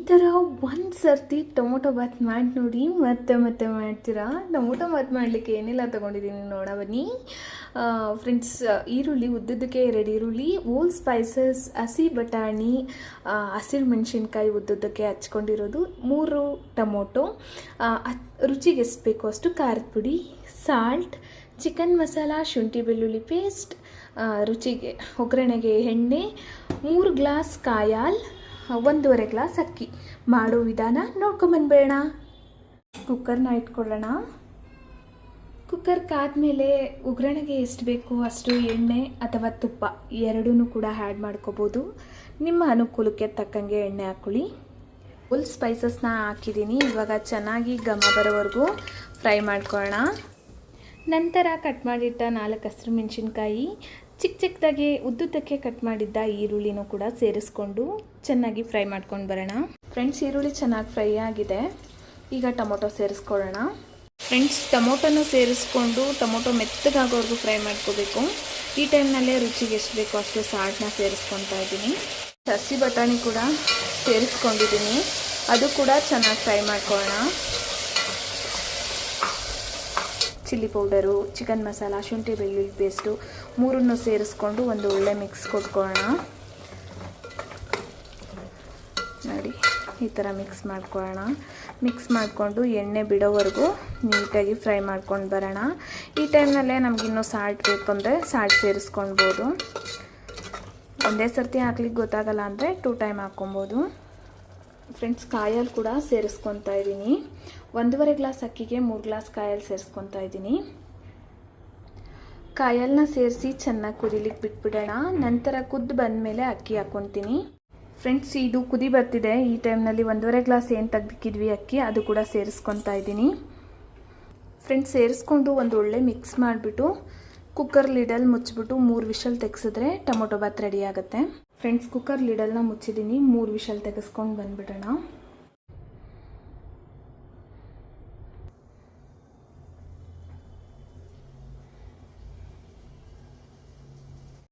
ಥರ ಒಂದು ಸರ್ತಿ ಟೊಮೊಟೊ ಬಾತ್ ಮಾಡಿ ನೋಡಿ ಮತ್ತೆ ಮತ್ತೆ ಮಾಡ್ತೀರಾ. ಟೊಮೊಟೊ ಬಾತ್ ಮಾಡಲಿಕ್ಕೆ ಏನೆಲ್ಲ ತೊಗೊಂಡಿದ್ದೀನಿ ನೋಡ ಬನ್ನಿ ಫ್ರೆಂಡ್ಸ್. ಈರುಳ್ಳಿ ಉದ್ದುದಕ್ಕೆ 2 ಈರುಳ್ಳಿ, ಓಲ್ ಸ್ಪೈಸಸ್, ಹಸಿ ಬಟಾಣಿ, ಹಸಿರು ಮೆಣಸಿನ್ಕಾಯಿ ಉದ್ದುದಕ್ಕೆ ಹಚ್ಕೊಂಡಿರೋದು, 3 ಟೊಮೊಟೊ, ರುಚಿಗೆ ಎಷ್ಟು ಬೇಕೋ ಅಷ್ಟು ಖಾರದ ಪುಡಿ, ಸಾಲ್ಟ್, ಚಿಕನ್ ಮಸಾಲ, ಶುಂಠಿ ಬೆಳ್ಳುಳ್ಳಿ ಪೇಸ್ಟ್, ರುಚಿಗೆ ಒಗ್ಗರಣೆಗೆ ಎಣ್ಣೆ, 3 ಗ್ಲಾಸ್ ಕಾಯಾಲ್, 1.5 ಗ್ಲಾಸ್ ಅಕ್ಕಿ. ಮಾಡೋ ವಿಧಾನ ನೋಡ್ಕೊಂಬಂದ್ಬೇಡ. ಕುಕ್ಕರ್ನ ಇಟ್ಕೊಳ್ಳೋಣ. ಕುಕ್ಕರ್ ಕಾದ್ಮೇಲೆ ಒಗ್ಗರಣೆಗೆ ಎಷ್ಟು ಬೇಕೋ ಅಷ್ಟು ಎಣ್ಣೆ ಅಥವಾ ತುಪ್ಪ ಎರಡೂ ಕೂಡ ಆ್ಯಡ್ ಮಾಡ್ಕೋಬೋದು. ನಿಮ್ಮ ಅನುಕೂಲಕ್ಕೆ ತಕ್ಕಂಗೆ ಎಣ್ಣೆ ಹಾಕ್ಕೊಳ್ಳಿ. ಫುಲ್ ಸ್ಪೈಸಸ್ನ ಹಾಕಿದ್ದೀನಿ. ಇವಾಗ ಚೆನ್ನಾಗಿ ಘಮ ಬರೋವರೆಗೂ ಫ್ರೈ ಮಾಡ್ಕೊಳ್ಳೋಣ. ನಂತರ ಕಟ್ ಮಾಡಿಟ್ಟ 4 ಹಸಿರು ಮೆಣಸಿನ್ಕಾಯಿ, ಚಿಕ್ಕದಾಗಿ ಉದ್ದುದ್ದಕ್ಕೆ ಕಟ್ ಮಾಡಿದ್ದ ಈರುಳ್ಳಿನೂ ಕೂಡ ಸೇರಿಸ್ಕೊಂಡು ಚೆನ್ನಾಗಿ ಫ್ರೈ ಮಾಡ್ಕೊಂಡು ಬರೋಣ. ಫ್ರೆಂಡ್ಸ್, ಈರುಳ್ಳಿ ಚೆನ್ನಾಗಿ ಫ್ರೈ ಆಗಿದೆ. ಈಗ ಟೊಮೊಟೊ ಸೇರಿಸ್ಕೊಳ್ಳೋಣ. ಫ್ರೆಂಡ್ಸ್, ಟೊಮೊಟೊನೂ ಸೇರಿಸ್ಕೊಂಡು ಟೊಮೊಟೊ ಮೆತ್ತಗಾಗೋವರೆಗೂ ಫ್ರೈ ಮಾಡ್ಕೋಬೇಕು. ಈ ಟೈಮ್ನಲ್ಲೇ ರುಚಿಗೆ ಎಷ್ಟು ಬೇಕೋ ಅಷ್ಟು ಸಾಲ್ಟ್ನ ಸೇರಿಸ್ಕೊತಾ ಇದ್ದೀನಿ. ಹಸಿ ಬಟಾಣಿ ಕೂಡ ಸೇರಿಸ್ಕೊಂಡಿದ್ದೀನಿ. ಅದು ಕೂಡ ಚೆನ್ನಾಗಿ ಫ್ರೈ ಮಾಡ್ಕೊಳ್ಳೋಣ. ಚಿಲ್ಲಿ ಪೌಡರು, ಚಿಕನ್ ಮಸಾಲ, ಶುಂಠಿ ಬೆಳ್ಳುಳ್ಳಿ ಪೇಸ್ಟು 3 ಸೇರಿಸ್ಕೊಂಡು ಒಂದು ಒಳ್ಳೆ ಮಿಕ್ಸ್ ಕೊಟ್ಕೊಳ್ಳೋಣ. ನೋಡಿ, ಈ ಥರ ಮಿಕ್ಸ್ ಮಾಡ್ಕೊಳ್ಳೋಣ. ಮಿಕ್ಸ್ ಮಾಡಿಕೊಂಡು ಎಣ್ಣೆ ಬಿಡೋವರೆಗೂ ನೀಟಾಗಿ ಫ್ರೈ ಮಾಡ್ಕೊಂಡು ಬರೋಣ. ಈ ಟೈಮ್ನಲ್ಲೇ ನಮಗಿನ್ನೂ ಸಾಲ್ಟ್ ಬೇಕು ಅಂದರೆ ಸಾಲ್ಟ್ ಸೇರಿಸ್ಕೊಳ್ಬೋದು. ಒಂದೇ ಸರ್ತಿ ಹಾಕ್ಲಿಕ್ಕೆ ಗೊತ್ತಾಗಲ್ಲ ಅಂದರೆ 2 ಟೈಮ್ ಹಾಕ್ಕೊಬೋದು. ಫ್ರೆಂಡ್ಸ್, ಕಾಯಲ್ಲಿ ಕೂಡ ಸೇರಿಸ್ಕೊತಾ ಇದ್ದೀನಿ. 1.5 ಗ್ಲಾಸ್ ಅಕ್ಕಿಗೆ 3 ಗ್ಲಾಸ್ ಕಾಯಲ್ಲಿ ಸೇರಿಸ್ಕೊತಾ ಇದ್ದೀನಿ. ಕಾಯಲ್ನ ಸೇರಿಸಿ ಚೆನ್ನಾಗಿ ಕುದಿಲಿಕ್ಕೆ ಬಿಟ್ಬಿಡೋಣ. ನಂತರ ಕುದ್ದು ಬಂದಮೇಲೆ ಅಕ್ಕಿ ಹಾಕ್ಕೊತೀನಿ. ಫ್ರೆಂಡ್ಸ್, ಇದು ಕುದಿ ಬರ್ತಿದೆ. ಈ ಟೈಮ್ನಲ್ಲಿ 1.5 ಗ್ಲಾಸ್ ಏನು ತೆಗ್ದಿಕ್ಕಿದ್ವಿ ಅಕ್ಕಿ, ಅದು ಕೂಡ ಸೇರಿಸ್ಕೊತಾ ಇದ್ದೀನಿ. ಫ್ರೆಂಡ್ಸ್, ಸೇರಿಸ್ಕೊಂಡು ಒಂದು ಒಳ್ಳೆ ಮಿಕ್ಸ್ ಮಾಡಿಬಿಟ್ಟು ಕುಕ್ಕರ್ ಲಿಡಲ್ಲಿ ಮುಚ್ಚಿಬಿಟ್ಟು 3 ವಿಷಲ್ ತೆಗೆಸಿದ್ರೆ ಟೊಮೊಟೊ ಬಾತ್ ರೆಡಿ ಆಗುತ್ತೆ. ಫ್ರೆಂಡ್ಸ್, ಕುಕ್ಕರ್ ಲಿಡಲ್ನ ಮುಚ್ಚಿದ್ದೀನಿ. 3 ವಿಷಲ್ ತೆಗೆಸ್ಕೊಂಡು ಬಂದುಬಿಡೋಣ.